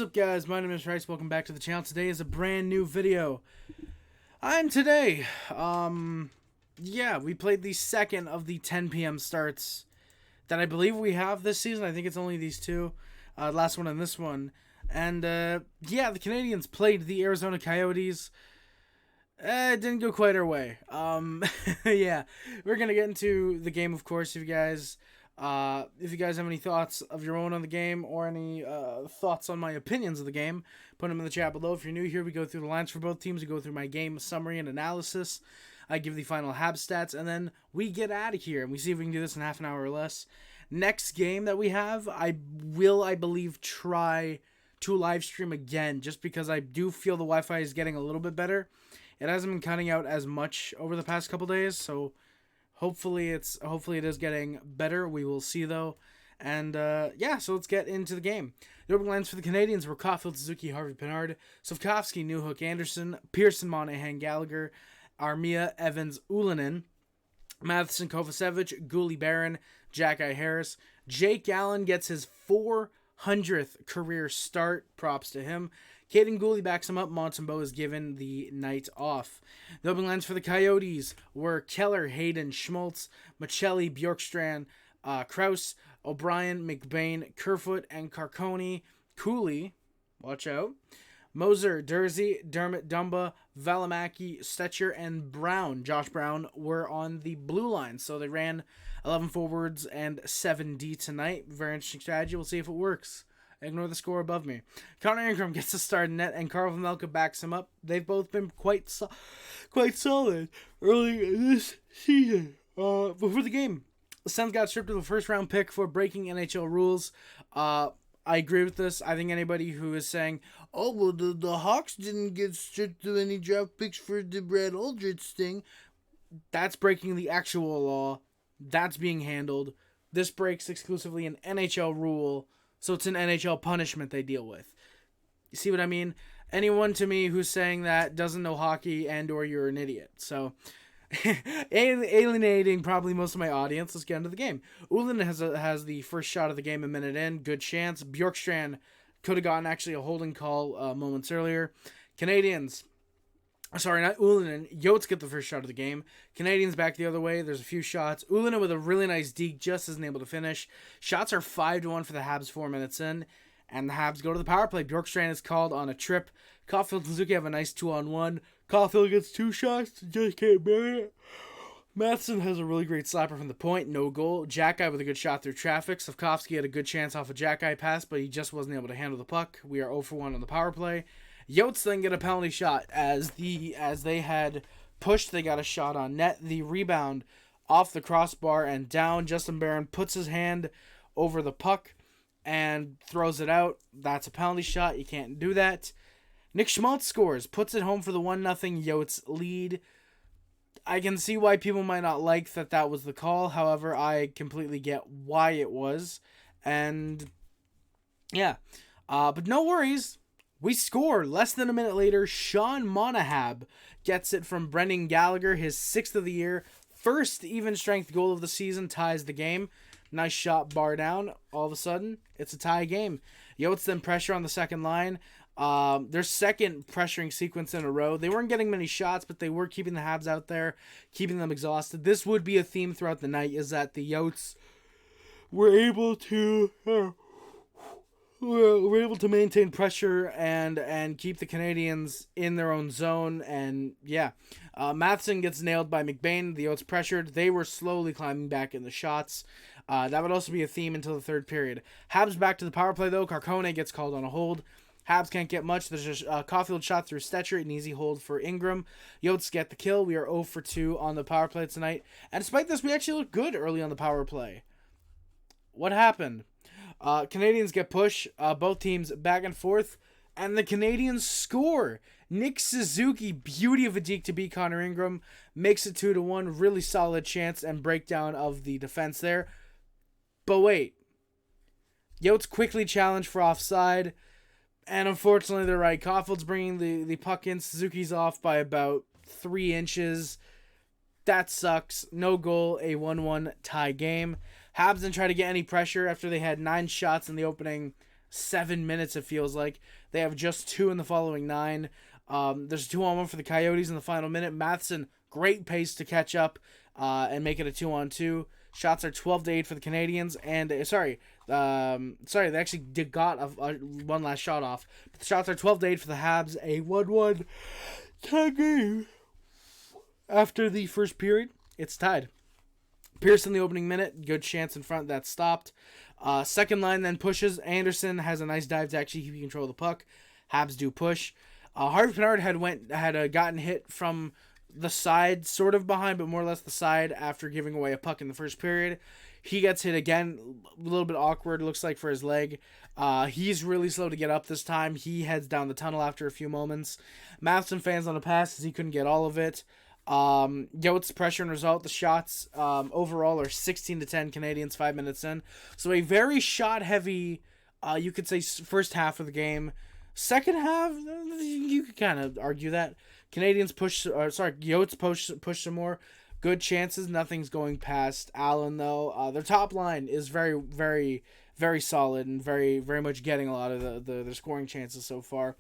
up, guys? My name is Rice. Welcome back to the channel. Today is a brand new video. And today, we played the second of the 10 p.m. starts that I believe we have this season. I think it's only these two. Last one and this one. And, the Canadiens played the Arizona Coyotes. It didn't go quite our way. We're going to get into the game, of course, if you guys have any thoughts of your own on the game or any thoughts on my opinions of the game, put them in the chat below. If you're new here, we go through the lines for both teams. We go through my game summary and analysis. I give the final Habs stats, and then we get out of here, and we see if we can do this in half an hour or less. Next game that we have, I believe, try to live stream again, just because I do feel the Wi-Fi is getting a little bit better. It hasn't been cutting out as much over the past couple days, so hopefully it is getting better. We will see, though. And, so let's get into the game. The opening lines for the Canadiens were Caulfield, Suzuki, Harvey Pinard, Slavkovsky, Newhook, Anderson, Pearson, Monahan, Gallagher, Armia, Evans, Ullinen, Matheson, Kovacevic, Gouli, Barron, Jack-Eye Harris. Jake Allen gets his 400th career start. Props to him. Caden Gouli backs him up. Montembeault is given the night off. The opening lines for the Coyotes were Keller, Hayden, Schmaltz, Michelli, Bjorkstrand, Crouse, O'Brien, McBain, Kerfoot, and Carconi. Cooley, watch out. Moser, Dursey, Dermott, Dumba, Valimaki, Stetcher, and Brown. Josh Brown were on the blue line, so they ran 11 forwards and 7D tonight. Very interesting strategy. We'll see if it works. Ignore the score above me. Connor Ingram gets a start in net, and Carl Vejmelka backs him up. They've both been quite solid early this season. Before the game, the Sens got stripped of the first-round pick for breaking NHL rules. I agree with this. I think anybody who is saying, oh, well, the Hawks didn't get stripped of any draft picks for the Brad Aldrich thing, that's breaking the actual law. That's being handled. This breaks exclusively an NHL rule, so it's an NHL punishment they deal with. You see what I mean? Anyone to me who's saying that doesn't know hockey and or you're an idiot. So, alienating probably most of my audience. Let's get into the game. Ullinen has the first shot of the game a minute in. Good chance. Bjorkstrand could have gotten actually a holding call moments earlier. Canadiens. Sorry, not Ullinen. Yotes get the first shot of the game. Canadiens back the other way. There's a few shots. Ullinen with a really nice deke, just isn't able to finish. Shots are 5-1 for the Habs 4 minutes in. And the Habs go to the power play. Bjorkstrand is called on a trip. Caulfield and Suzuki have a nice 2-on-1. Caulfield gets 2 shots. Just can't bury it. Matheson has a really great slapper from the point. No goal. Jack-Eye with a good shot through traffic. Slavkovsky had a good chance off a Jack-Eye pass, but he just wasn't able to handle the puck. We are 0-for-1 on the power play. Yotes then get a penalty shot as they had pushed. They got a shot on net. The rebound off the crossbar and down. Justin Barron puts his hand over the puck and throws it out. That's a penalty shot. You can't do that. Nick Schmaltz scores, puts it home for the 1-0 Yotes lead. I can see why people might not like that was the call. However, I completely get why it was. And but no worries. We score. Less than a minute later, Sean Monahan gets it from Brendan Gallagher, his 6th of the year. First even-strength goal of the season, ties the game. Nice shot, bar down. All of a sudden, it's a tie game. Yotes then pressure on the second line. Their second pressuring sequence in a row. They weren't getting many shots, but they were keeping the Habs out there, keeping them exhausted. This would be a theme throughout the night, is that the Yotes were able to... We're able to maintain pressure and keep the Canadiens in their own zone. And Matheson gets nailed by McBain. The Yotes pressured. They were slowly climbing back in the shots. That would also be a theme until the third period. Habs back to the power play, though. Carcone gets called on a hold. Habs can't get much. There's just a Caulfield shot through Stetcher. An easy hold for Ingram. Yotes get the kill. We are 0-for-2 on the power play tonight. And despite this, we actually look good early on the power play. What happened? Canadiens get push, both teams back and forth, and the Canadiens score. Nick Suzuki, beauty of a deke to beat Connor Ingram, makes it 2-1. Really solid chance and breakdown of the defense there. But wait. Yotes quickly challenged for offside, and unfortunately they're right. Caulfield's bringing the puck in. Suzuki's off by about 3 inches. That sucks. No goal, a 1-1 tie game. Habs didn't try to get any pressure after they had 9 shots in the opening 7 minutes, it feels like. They have just 2 in the following 9. There's a 2-on-1 for the Coyotes in the final minute. Matheson, great pace to catch up and make it a 2-on-2. Shots are 12-8 for the Canadiens. And, they actually got one last shot off. But the shots are 12-8 for the Habs. A 1-1 tie game. After the first period, it's tied. Pierce in the opening minute, good chance in front, that stopped. Second line then pushes. Anderson has a nice dive to actually keep control of the puck. Habs do push. Harvey Pinard had gotten hit from the side, sort of behind, but more or less the side after giving away a puck in the first period. He gets hit again, a little bit awkward, looks like, for his leg. He's really slow to get up this time. He heads down the tunnel after a few moments. Matheson fans on the pass as he couldn't get all of it. Yotes pressure and result. The shots overall are 16-10 Canadiens 5 minutes in. So a very shot heavy, you could say, first half of the game. Second half, you could kind of argue that. Yotes push some more. Good chances. Nothing's going past Allen, though. Their top line is very, very, very solid and very, very much getting a lot of their scoring chances so far.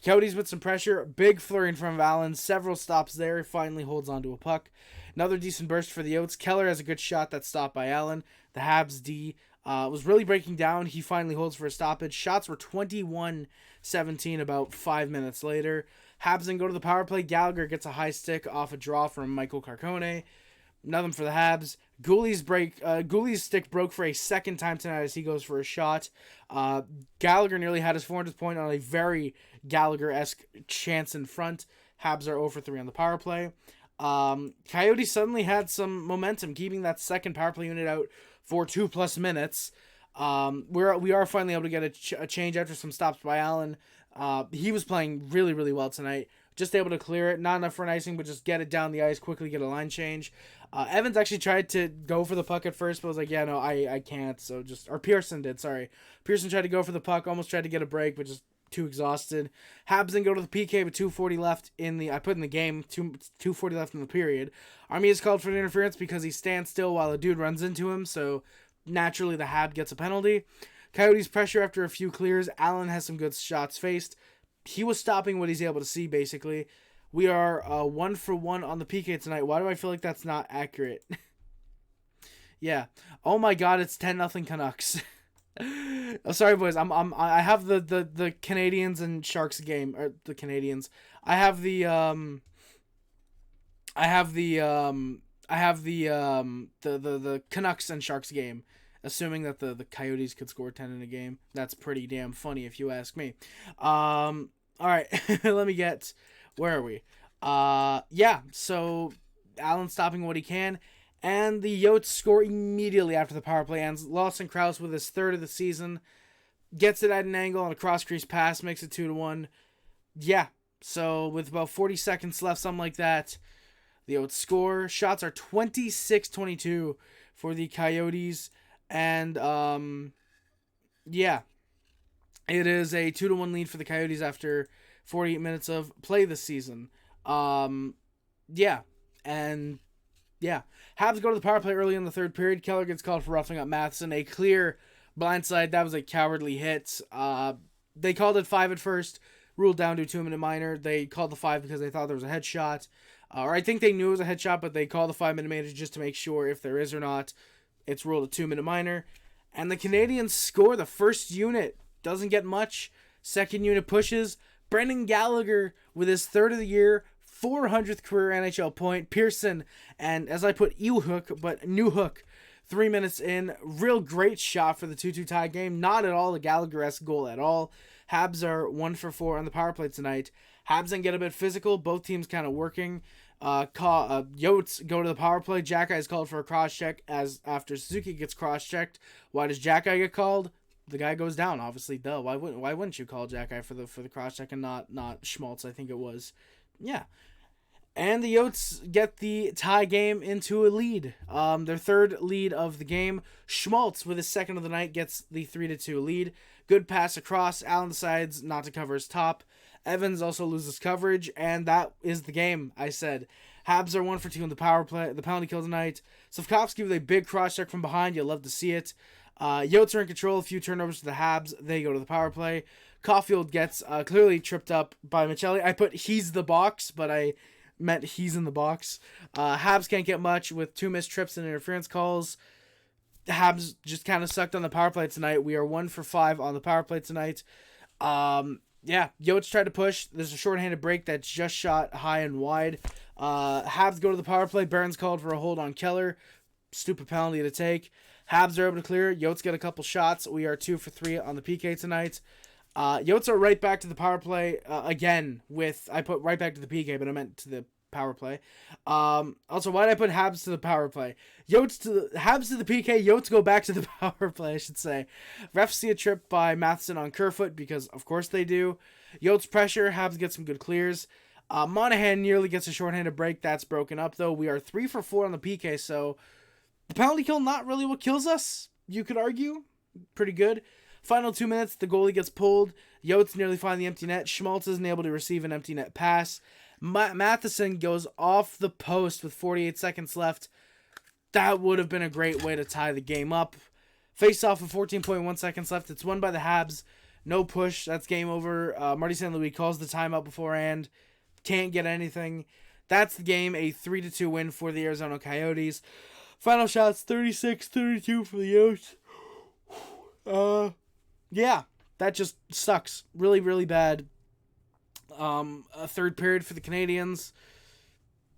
Coyotes with some pressure. Big flurry in front of Allen. Several stops there. Finally holds onto a puck. Another decent burst for the Yotes. Keller has a good shot that's stopped by Allen. The Habs D was really breaking down. He finally holds for a stoppage. Shots were 21-17 about 5 minutes later. Habs then go to the power play. Gallagher gets a high stick off a draw from Michael Carcone. Nothing for the Habs. Gooley's stick broke for a second time tonight as he goes for a shot. Gallagher nearly had his 400th point on a very Gallagher-esque chance in front. Habs are 0 for 3 on the power play. Coyotes suddenly had some momentum, keeping that second power play unit out for 2+ minutes. We are finally able to get a change after some stops by Allen. He was playing really, really well tonight. Just able to clear it. Not enough for an icing, but just get it down the ice, quickly get a line change. Evans actually tried to go for the puck at first, but was like, yeah, no, I can't. So Pearson did, sorry. Pearson tried to go for the puck, almost tried to get a break, but just too exhausted. Habs then go to the PK with 2:40 left in the game, 2:40 left in the period. Army is called for an interference because he stands still while a dude runs into him, so naturally the Hab gets a penalty. Coyotes pressure after a few clears. Allen has some good shots faced. He was stopping what he's able to see, basically. We are 1 for 1 on the PK tonight. Why do I feel like that's not accurate? Yeah. Oh my God, it's 10-0 Canucks. Oh, sorry, boys. I have the Canadiens and Sharks game, or the Canadiens. I have the Canucks and Sharks game. Assuming that the Coyotes could score 10 in a game. That's pretty damn funny if you ask me. All right, let me get... Where are we? Yeah, so Allen stopping what he can. And the Yotes score immediately after the power play ends. Lawson Crouse with his 3rd of the season. Gets it at an angle on a cross-crease pass. Makes it 2-1. Yeah, so with about 40 seconds left, something like that, the Yotes score. Shots are 26-22 for the Coyotes. And, yeah, it is a 2-1 lead for the Coyotes after 48 minutes of play this season. Yeah, and, yeah. Habs go to the power play early in the third period. Keller gets called for roughing up Matheson. A clear blindside. That was a cowardly hit. They called it 5 at first, ruled down to a 2-minute minor. They called the 5 because they thought there was a headshot. Or I think they knew it was a headshot, but they called the 5-minute minor just to make sure if there is or not. It's ruled a 2-minute minor. And the Canadiens score. The first unit doesn't get much. Second unit pushes. Brendan Gallagher with his 3rd of the year, 400th career NHL point. Pearson, and as I put Newhook, but Newhook, 3 minutes in. Real great shot for the 2-2 tie game. Not at all a Gallagher-esque goal at all. Habs are 1 for 4 on the power play tonight. Habs then get a bit physical. Both teams kind of working. Yotes go to the power play. Jack is called for a cross check as after Suzuki gets cross checked. Why does Jack get called? The guy goes down, obviously. Duh. Why wouldn't you call Jack for the cross check and not Schmaltz? I think it was. Yeah. And the Yotes get the tie game into a lead. Their 3rd lead of the game. Schmaltz with his 2nd of the night gets the 3-2 lead. Good pass across. Allen decides not to cover his top. Evans also loses coverage, and that is the game, I said. Habs are 1 for 2 in the power play, the penalty kill tonight. Slavkovsky with a big cross check from behind. You'll love to see it. Yotes are in control. A few turnovers to the Habs. They go to the power play. Caulfield gets clearly tripped up by Michelli. I put he's the box, but I meant he's in the box. Habs can't get much with 2 missed trips and interference calls. Habs just kind of sucked on the power play tonight. We are 1 for 5 on the power play tonight. Yotes tried to push. There's a shorthanded break that's just shot high and wide. Habs go to the power play. Barron's called for a hold on Keller. Stupid penalty to take. Habs are able to clear. Yotes get a couple shots. We are 2 for 3 on the PK tonight. Yotes are right back to the power play again with, I put right back to the PK, but I meant to the power play. Also, why did I put Habs to the power play? Habs to the PK, Yotes go back to the power play, I should say. Refs see a trip by Matheson on Kerfoot, because of course they do. Yotes pressure, Habs get some good clears. Monahan nearly gets a shorthanded break. That's broken up, though. We are 3 for 4 on the PK, so the penalty kill not really what kills us, you could argue. Pretty good. Final 2 minutes, the goalie gets pulled. Yotes nearly find the empty net. Schmaltz isn't able to receive an empty net pass. Matheson goes off the post with 48 seconds left. That would have been a great way to tie the game up. Face off with 14.1 seconds left. It's won by the Habs. No push. That's game over. Marty St. Louis calls the timeout beforehand. Can't get anything. That's the game. A 3-2 win for the Arizona Coyotes. Final shots, 36-32 for the Yotes. Yeah, that just sucks. Really, really bad. A third period for the Canadiens.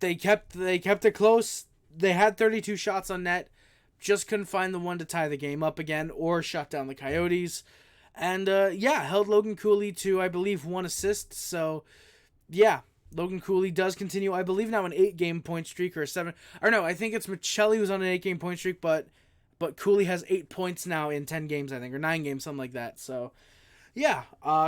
They kept it close. They had 32 shots on net. Just couldn't find the one to tie the game up again or shut down the Coyotes. And, held Logan Cooley to, I believe, 1 assist. So, yeah, Logan Cooley does continue, I believe, now an 8-game point streak or a 7. Or no, I think it's Michelli who's on an 8-game point streak, but Cooley has 8 points now in 10 games, I think, or 9 games, something like that. So, yeah.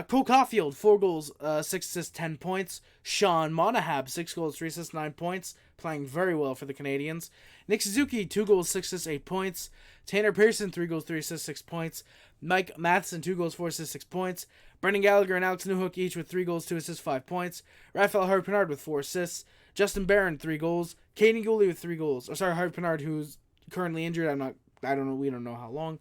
Cole Caulfield, 4 goals, 6 assists, 10 points. Sean Monahan, 6 goals, 3 assists, 9 points. Playing very well for the Canadiens. Nick Suzuki, 2 goals, 6 assists, 8 points. Tanner Pearson, 3 goals, 3 assists, 6 points. Mike Matheson, 2 goals, 4 assists, 6 points. Brendan Gallagher and Alex Newhook each with 3 goals, 2 assists, 5 points. Raphael Harvey-Pinard with 4 assists. Justin Barron, 3 goals. Caden Gooley with 3 goals. Harvey-Pinard, who's currently injured. We don't know how long.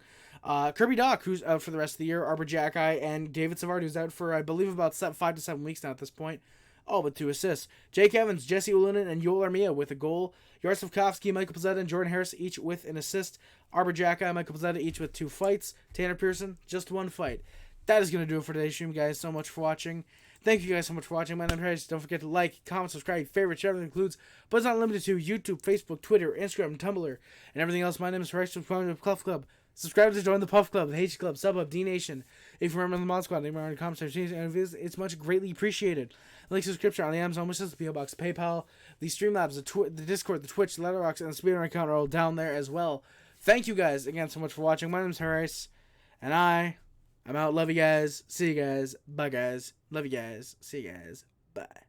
Kirby Doc, who's out for the rest of the year. Arbor Jacki and David Savard, who's out for, I believe, about 5 to 7 weeks now at this point. All but 2 assists. Jake Evans, Jesse Ulinen, and Yoel Armia with a goal. Yaroslav Michael Pizzetta, and Jordan Harris each with an assist. Arbor Jacki and Michael Pizzetta each with 2 fights. Tanner Pearson, just 1 fight. That is going to do it for today's stream, guys. So much for watching. Thank you guys so much for watching. My name is Harris. Don't forget to like, comment, subscribe, favorite, share. Everything includes, but it's not limited to YouTube, Facebook, Twitter, Instagram, Tumblr, and everything else. My name is Harris. Subscribe to the Puff Club. Subscribe to join the Puff Club, the H Club, Sub Up, D Nation. If you remember the Mod Squad, leave me in the comment section. And it's much greatly appreciated. Links to subscription on the Amazon wishlist, the PO Box, PayPal, the Streamlabs, the Discord, the Twitch, the Letterboxd, and the Speedrun account are all down there as well. Thank you guys again so much for watching. My name is Harris, and I'm out. Love you guys. See you guys. Bye, guys. Love you guys. See you guys. Bye.